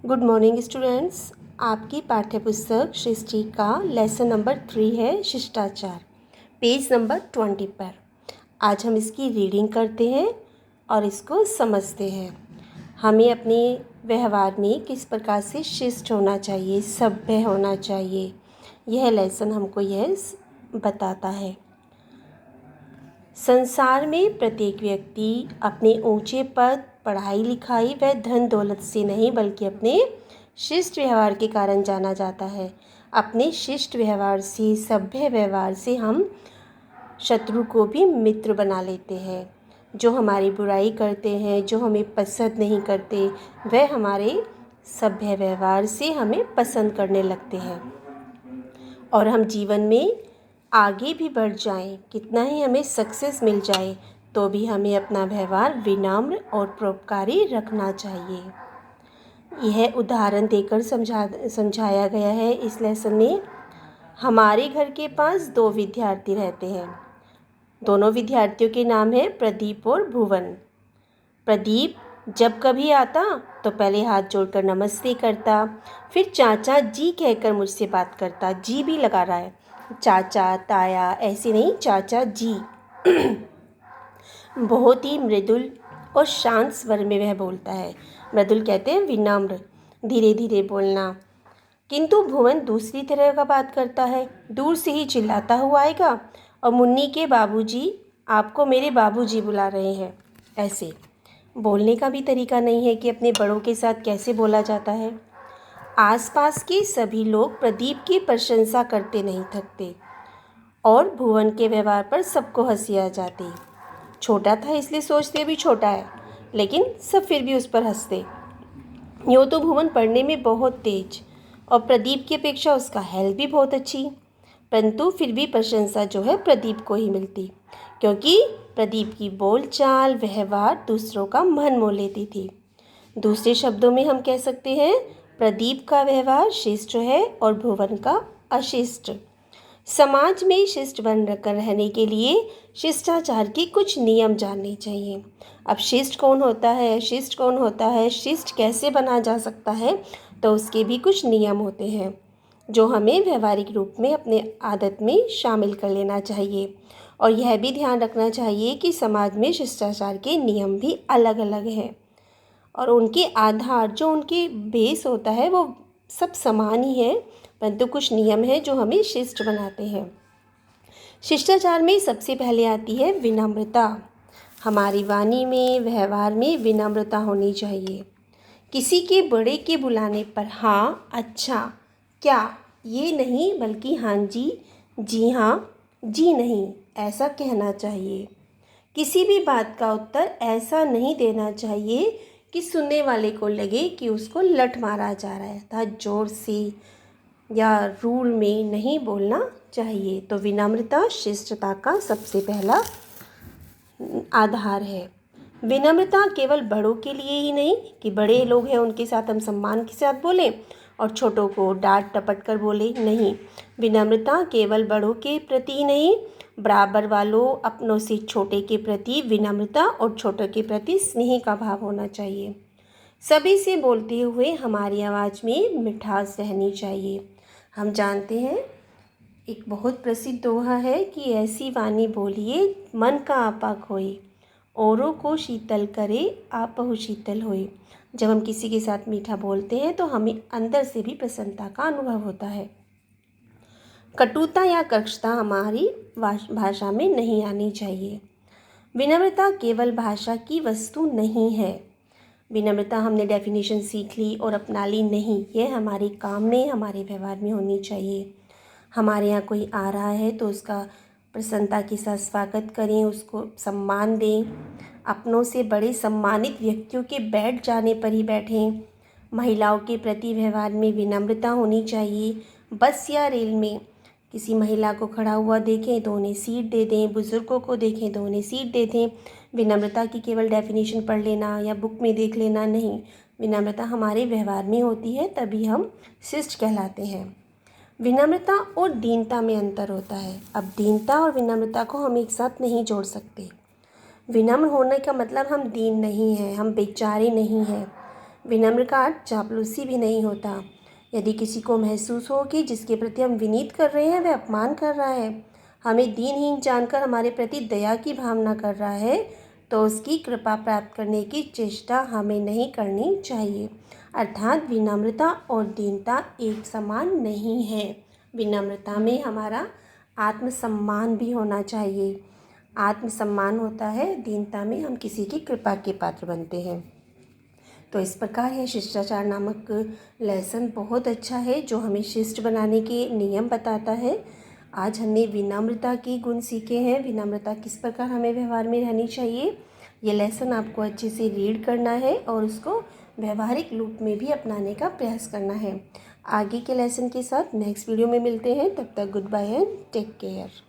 Good morning students. आपकी पाठ्य पुस्तक सृष्टि का लेसन नंबर 3 है शिष्टाचार, पेज नंबर 20 पर। आज हम इसकी रीडिंग करते हैं और इसको समझते हैं। हमें अपने व्यवहार में किस प्रकार से शिष्ट होना चाहिए, सभ्य होना चाहिए, यह लेसन हमको यह बताता है। संसार में प्रत्येक व्यक्ति अपने ऊंचे पद, पढ़ाई लिखाई व धन दौलत से नहीं बल्कि अपने शिष्ट व्यवहार के कारण जाना जाता है। अपने शिष्ट व्यवहार से, सभ्य व्यवहार से हम शत्रु को भी मित्र बना लेते हैं। जो हमारी बुराई करते हैं, जो हमें पसंद नहीं करते, वह हमारे सभ्य व्यवहार से हमें पसंद करने लगते हैं और हम जीवन में आगे भी बढ़ जाएं, कितना ही हमें सक्सेस मिल जाए तो भी हमें अपना व्यवहार विनम्र और परोपकारी रखना चाहिए। यह उदाहरण देकर समझाया गया है इस लेसन में। हमारे घर के पास 2 विद्यार्थी रहते हैं। दोनों विद्यार्थियों के नाम है प्रदीप और भुवन। प्रदीप जब कभी आता तो पहले हाथ जोड़कर नमस्ते करता, फिर चाचा जी कहकर मुझसे बात करता। जी भी लगा रहा है, चाचा ताया ऐसे नहीं, चाचा जी। बहुत ही मृदुल और शांत स्वर में वह बोलता है। मृदुल कहते हैं विनम्र, धीरे धीरे बोलना। किंतु भुवन दूसरी तरह का बात करता है। दूर से ही चिल्लाता हुआ आएगा और मुन्नी के बाबूजी, आपको मेरे बाबूजी बुला रहे हैं। ऐसे बोलने का भी तरीका नहीं है कि अपने बड़ों के साथ कैसे बोला जाता है। आसपास के सभी लोग प्रदीप की प्रशंसा करते नहीं थकते और भुवन के व्यवहार पर सबको हंसी आ जाती। छोटा था इसलिए सोचते भी छोटा है, लेकिन सब फिर भी उस पर हंसते। यूँ तो भुवन पढ़ने में बहुत तेज और प्रदीप की अपेक्षा उसका हेल्थ भी बहुत अच्छी, परंतु फिर भी प्रशंसा जो है प्रदीप को ही मिलती, क्योंकि प्रदीप की बोलचाल व्यवहार दूसरों का मन मोह लेती थी। दूसरे शब्दों में हम कह सकते हैं प्रदीप का व्यवहार शिष्ट है और भुवन का अशिष्ट। समाज में शिष्ट बनकर रहने के लिए शिष्टाचार के कुछ नियम जानने चाहिए। अब शिष्ट कौन होता है, अशिष्ट कौन होता है, शिष्ट कैसे बना जा सकता है, तो उसके भी कुछ नियम होते हैं जो हमें व्यवहारिक रूप में अपने आदत में शामिल कर लेना चाहिए। और यह भी ध्यान रखना चाहिए कि समाज में शिष्टाचार के नियम भी अलग अलग हैं और उनके आधार, जो उनके बेस होता है, वो सब समान ही है, परंतु कुछ नियम हैं जो हमें शिष्ट बनाते हैं। शिष्टाचार में सबसे पहले आती है विनम्रता। हमारी वाणी में, व्यवहार में विनम्रता होनी चाहिए। किसी के बड़े के बुलाने पर हाँ, अच्छा, क्या, ये नहीं बल्कि हाँ जी हाँ, जी नहीं ऐसा कहना चाहिए। किसी भी बात का उत्तर ऐसा नहीं देना चाहिए कि सुनने वाले को लगे कि उसको लठ मारा जा रहा है। था जोर से या रूल में नहीं बोलना चाहिए। तो विनम्रता शिष्टता का सबसे पहला आधार है। विनम्रता केवल बड़ों के लिए ही नहीं कि बड़े लोग हैं उनके साथ हम सम्मान के साथ बोलें और छोटों को डांट टपट कर बोले, नहीं। विनम्रता केवल बड़ों के प्रति नहीं, बराबर वालों, अपनों से छोटे के प्रति विनम्रता और छोटों के प्रति स्नेह का भाव होना चाहिए। सभी से बोलते हुए हमारी आवाज़ में मिठास रहनी चाहिए। हम जानते हैं एक बहुत प्रसिद्ध दोहा है कि ऐसी वाणी बोलिए मन का आपा खोए, औरों को शीतल करे आपहु शीतल होए। जब हम किसी के साथ मीठा बोलते हैं तो हमें अंदर से भी प्रसन्नता का अनुभव होता है। कटुता या कर्कशता हमारी भाषा में नहीं आनी चाहिए। विनम्रता केवल भाषा की वस्तु नहीं है। विनम्रता हमने डेफिनेशन सीख ली और अपना ली नहीं, यह हमारे काम में, हमारे व्यवहार में होनी चाहिए। हमारे यहाँ कोई आ रहा है तो उसका प्रसन्नता के साथ स्वागत करें, उसको सम्मान दें। अपनों से बड़े सम्मानित व्यक्तियों के बैठ जाने पर ही बैठें। महिलाओं के प्रति व्यवहार में विनम्रता होनी चाहिए। बस या रेल में किसी महिला को खड़ा हुआ देखें तो उन्हें सीट दे दें, बुज़ुर्गों को देखें तो उन्हें सीट दे दें। विनम्रता की केवल डेफिनेशन पढ़ लेना या बुक में देख लेना नहीं, विनम्रता हमारे व्यवहार में होती है, तभी हम शिष्ट कहलाते हैं। विनम्रता और दीनता में अंतर होता है। अब दीनता और विनम्रता को हम एक साथ नहीं जोड़ सकते। विनम्र होने का मतलब हम दीन नहीं हैं, हम बेचारे नहीं हैं। विनम्र का अर्थ चापलूसी भी नहीं होता। यदि किसी को महसूस हो कि जिसके प्रति हम विनीत कर रहे हैं वह अपमान कर रहा है, हमें दीनहीन जानकर हमारे प्रति दया की भावना कर रहा है, तो उसकी कृपा प्राप्त करने की चेष्टा हमें नहीं करनी चाहिए। अर्थात विनम्रता और दीनता एक समान नहीं है। विनम्रता में हमारा आत्मसम्मान भी होना चाहिए। आत्मसम्मान होता है, दीनता में हम किसी की कृपा के पात्र बनते हैं। तो इस प्रकार यह शिष्टाचार नामक लेसन बहुत अच्छा है, जो हमें शिष्ट बनाने के नियम बताता है। आज हमने विनम्रता के गुण सीखे हैं। विनम्रता किस प्रकार हमें व्यवहार में रहनी चाहिए, ये लेसन आपको अच्छे से रीड करना है और उसको व्यवहारिक रूप में भी अपनाने का प्रयास करना है। आगे के लेसन के साथ नेक्स्ट वीडियो में मिलते हैं। तब तक good bye and take care.